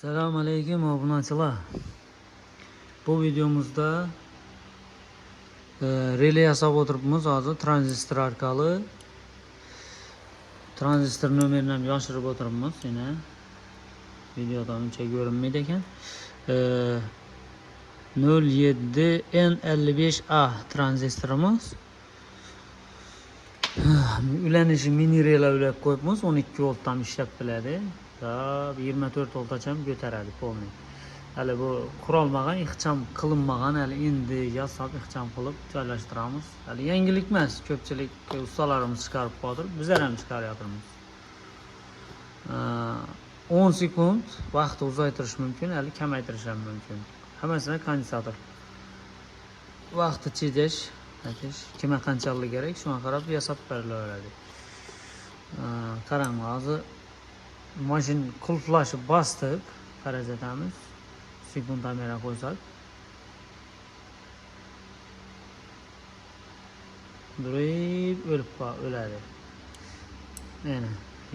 Selamünaleyküm obunachilar. Bu videomuzda relay yasab o'tiribmiz. Hozir tranzistor orqali tranzistor nomerini ham yoshirib o'tiribmiz. Yana videodan uncha ko'rinmaydi ekan. 07N55A tranzistorimiz. Ulanishi mini relay ulab qo'yibmiz. 12 voltdan ishlab keladi. 24 voltgacha ko'taradi polni. Hali bu qurolmagan, ixcham qilinmagan, hali endi yasab ixcham qilib joylashtiramiz. Hali yangilik emas, ko'pchilik ustalarimiz chiqarib qo'ydi, bizlar ham chiqaryapmiz. 10 sekund vaqtni uzaytirish mumkin, hali kamaytirish ham mumkin. Hammasini kondensator. Vaqtni chekish, kima qanchalik kerak, shunga qarab yasab berilaveradi. Qarang, hozir mashina qulflashib bosdik, qarajatamiz. Sekund kamera qo'ysak, durib o'ladi.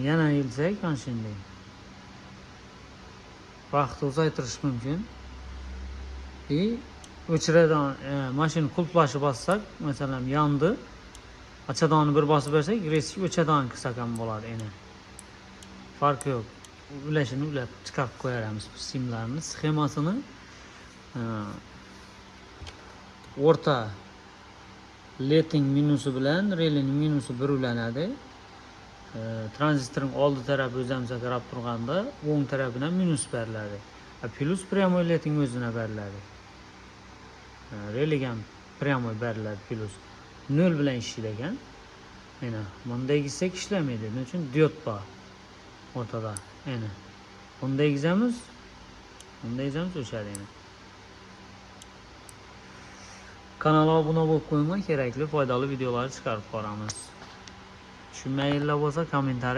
Yana ilsak, mana shunday. Vaqtni uzaytirish mumkin. O'chiradigan mashina qulflashib bossak, masalan, yondi. Ochadonni bir bosib bersak, resik o'chadigan qilsak ham bo'ladi. Farqi yo'q. Ulashini ulab chiqarib qo'yamiz bu simlarni, sxemasini. O'rta leting minusi bilan relayning minusi bir ulanadi. Tranzistorning oldi tarafi o'zimizga qarab turganda, o'ng tarafidan minus beriladi. Plus pryamoy leting o'zina beriladi. Relayga ham pryamoy beriladi plus. 0 bilan ishlaydi. Mana bunday gitsak ishlamaydi. Buning uchun diod bor o'rtada. Bunday gizamiz o'chadi. Kanalga obuna bo'lib qo'ying, kerakli foydali videolar chiqarib boramiz. Tushunmaydilar bo'lsa kommentariy